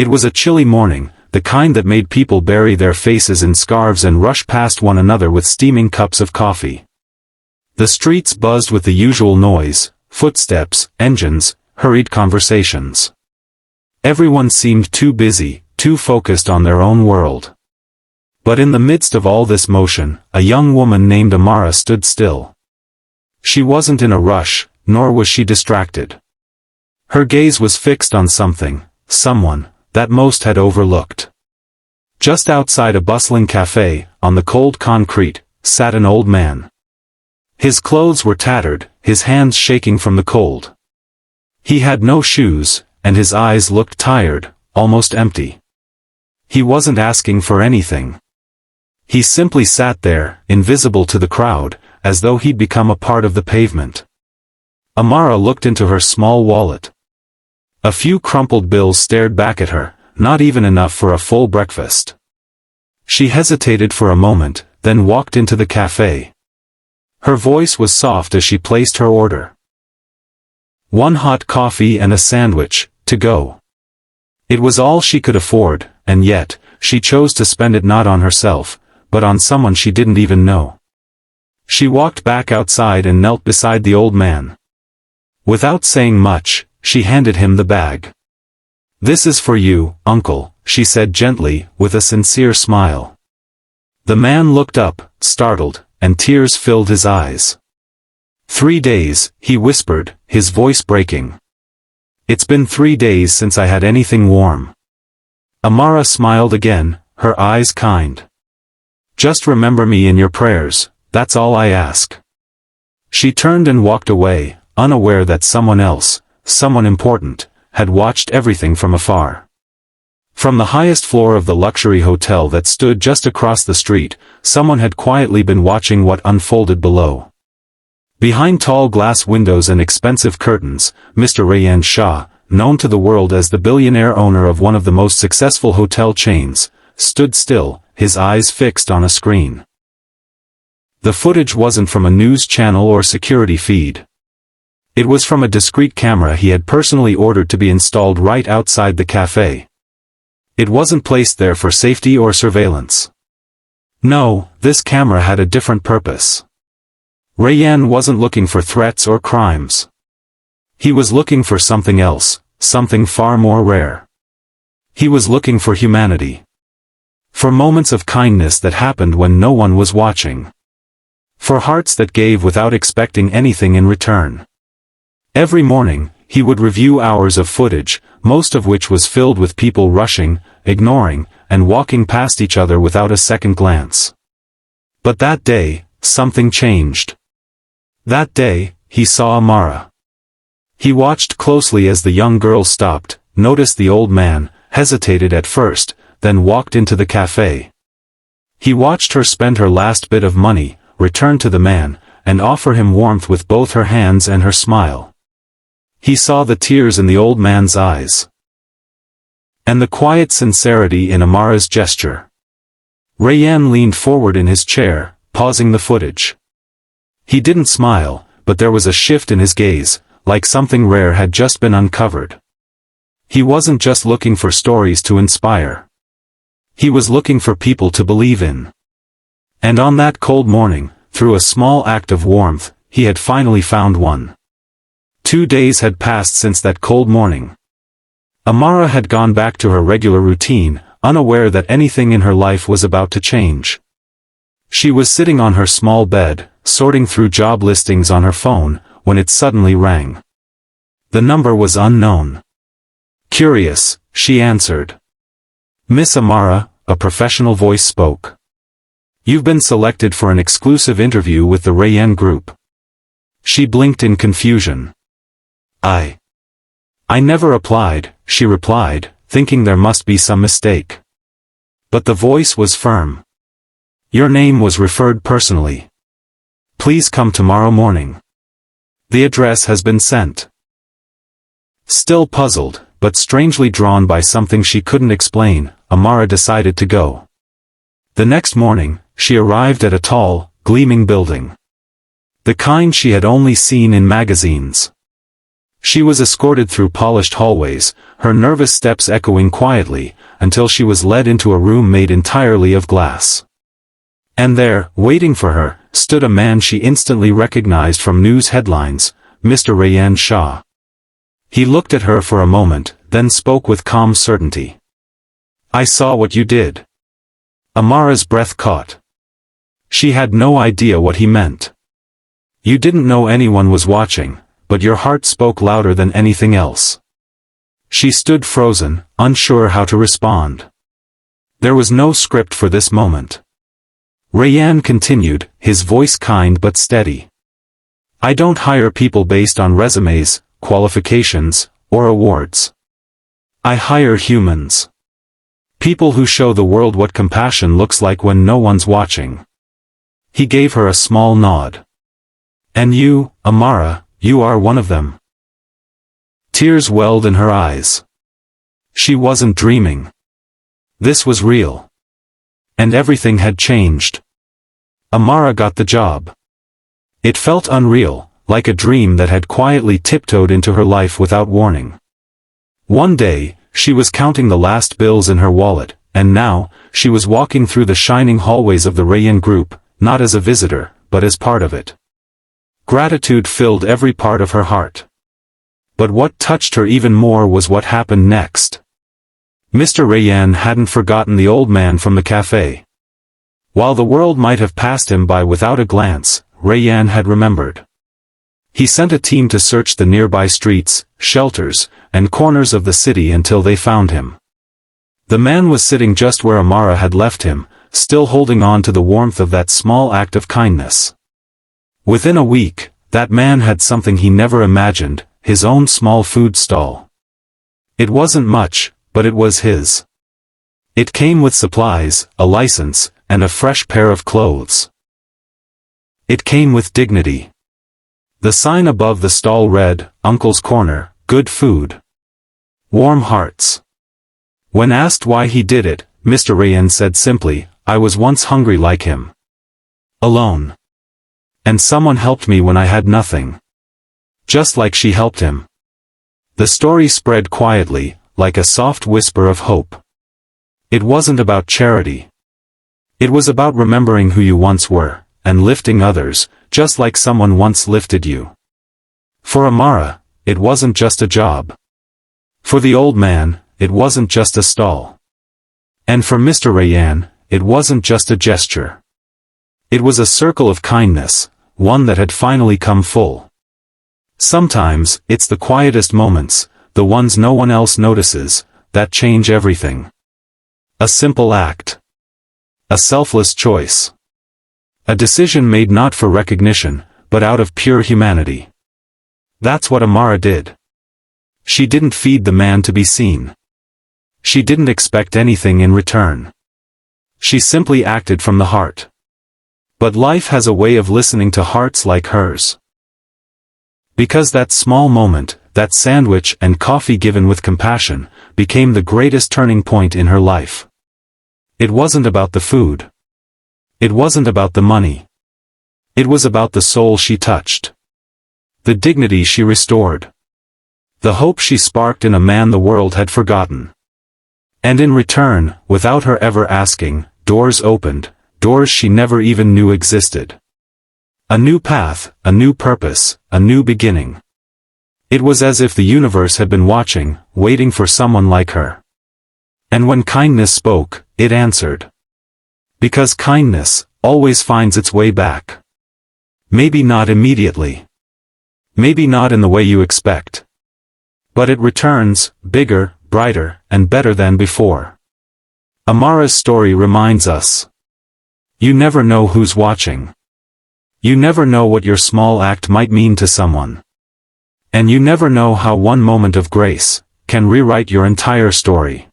It was a chilly morning, the kind that made people bury their faces in scarves and rush past one another with steaming cups of coffee. The streets buzzed with the usual noise, footsteps, engines, hurried conversations. Everyone seemed too busy, too focused on their own world. But in the midst of all this motion, a young woman named Amara stood still. She wasn't in a rush, nor was she distracted. Her gaze was fixed on something, someone, that most had overlooked. Just outside a bustling cafe, on the cold concrete, sat an old man. His clothes were tattered, his hands shaking from the cold. He had no shoes, and his eyes looked tired, almost empty. He wasn't asking for anything. He simply sat there, invisible to the crowd, as though he'd become a part of the pavement. Amara looked into her small wallet. A few crumpled bills stared back at her, not even enough for a full breakfast. She hesitated for a moment, then walked into the cafe. Her voice was soft as she placed her order. 1 hot coffee and a sandwich, to go. It was all she could afford, and yet, she chose to spend it not on herself, but on someone she didn't even know. She walked back outside and knelt beside the old man. Without saying much, she handed him the bag. "This is for you, uncle," she said gently, with a sincere smile. The man looked up, startled, and tears filled his eyes. 3 days, he whispered, his voice breaking. "It's been 3 days since I had anything warm." Amara smiled again, her eyes kind. "Just remember me in your prayers, that's all I ask." She turned and walked away, unaware that someone else, someone important, had watched everything from afar. From the highest floor of the luxury hotel that stood just across the street, someone had quietly been watching what unfolded below. Behind tall glass windows and expensive curtains, Mr. Rayyan Shah, known to the world as the billionaire owner of one of the most successful hotel chains, stood still, his eyes fixed on a screen. The footage wasn't from a news channel or security feed. It was from a discreet camera he had personally ordered to be installed right outside the cafe. It wasn't placed there for safety or surveillance. No, this camera had a different purpose. Rayyan wasn't looking for threats or crimes. He was looking for something else, something far more rare. He was looking for humanity. For moments of kindness that happened when no one was watching. For hearts that gave without expecting anything in return. Every morning, he would review hours of footage, most of which was filled with people rushing, ignoring, and walking past each other without a second glance. But that day, something changed. That day, he saw Amara. He watched closely as the young girl stopped, noticed the old man, hesitated at first, then walked into the cafe. He watched her spend her last bit of money, return to the man, and offer him warmth with both her hands and her smile. He saw the tears in the old man's eyes. And the quiet sincerity in Amara's gesture. Rayyan leaned forward in his chair, pausing the footage. He didn't smile, but there was a shift in his gaze, like something rare had just been uncovered. He wasn't just looking for stories to inspire. He was looking for people to believe in. And on that cold morning, through a small act of warmth, he had finally found one. 2 days had passed since that cold morning. Amara had gone back to her regular routine, unaware that anything in her life was about to change. She was sitting on her small bed, sorting through job listings on her phone, when it suddenly rang. The number was unknown. Curious, she answered. "Miss Amara," a professional voice spoke. "You've been selected for an exclusive interview with the Rayyan Group." She blinked in confusion. I never applied," she replied, thinking there must be some mistake. But the voice was firm. "Your name was referred personally. Please come tomorrow morning. The address has been sent." Still puzzled, but strangely drawn by something she couldn't explain, Amara decided to go. The next morning, she arrived at a tall, gleaming building. The kind she had only seen in magazines. She was escorted through polished hallways, her nervous steps echoing quietly, until she was led into a room made entirely of glass. And there, waiting for her, stood a man she instantly recognized from news headlines, Mr. Rayyan Shah. He looked at her for a moment, then spoke with calm certainty. "I saw what you did." Amara's breath caught. She had no idea what he meant. "You didn't know anyone was watching, but your heart spoke louder than anything else." She stood frozen, unsure how to respond. There was no script for this moment. Rayyan continued, his voice kind but steady. "I don't hire people based on resumes, qualifications, or awards. I hire humans. People who show the world what compassion looks like when no one's watching." He gave her a small nod. "And you, Amara, you are one of them." Tears welled in her eyes. She wasn't dreaming. This was real. And everything had changed. Amara got the job. It felt unreal, like a dream that had quietly tiptoed into her life without warning. One day, she was counting the last bills in her wallet, and now, she was walking through the shining hallways of the Rayyan Group, not as a visitor, but as part of it. Gratitude filled every part of her heart. But what touched her even more was what happened next. Mr. Rayyan hadn't forgotten the old man from the cafe. While the world might have passed him by without a glance, Rayyan had remembered. He sent a team to search the nearby streets, shelters, and corners of the city until they found him. The man was sitting just where Amara had left him, still holding on to the warmth of that small act of kindness. Within a week, that man had something he never imagined, his own small food stall. It wasn't much, but it was his. It came with supplies, a license, and a fresh pair of clothes. It came with dignity. The sign above the stall read, "Uncle's Corner, good food. Warm hearts." When asked why he did it, Mr. Rayyan said simply, "I was once hungry like him. Alone. And someone helped me when I had nothing. Just like she helped him." The story spread quietly, like a soft whisper of hope. It wasn't about charity. It was about remembering who you once were, and lifting others, just like someone once lifted you. For Amara, it wasn't just a job. For the old man, it wasn't just a stall. And for Mr. Rayyan, it wasn't just a gesture. It was a circle of kindness, one that had finally come full. Sometimes, it's the quietest moments, the ones no one else notices, that change everything. A simple act. A selfless choice. A decision made not for recognition, but out of pure humanity. That's what Amara did. She didn't feed the man to be seen. She didn't expect anything in return. She simply acted from the heart. But life has a way of listening to hearts like hers. Because that small moment, that sandwich and coffee given with compassion, became the greatest turning point in her life. It wasn't about the food. It wasn't about the money. It was about the soul she touched. The dignity she restored. The hope she sparked in a man the world had forgotten. And in return, without her ever asking, doors opened, doors she never even knew existed. A new path, a new purpose, a new beginning. It was as if the universe had been watching, waiting for someone like her. And when kindness spoke, it answered. Because kindness always finds its way back. Maybe not immediately. Maybe not in the way you expect. But it returns, bigger, brighter, and better than before. Amara's story reminds us. You never know who's watching. You never know what your small act might mean to someone. And you never know how one moment of grace can rewrite your entire story.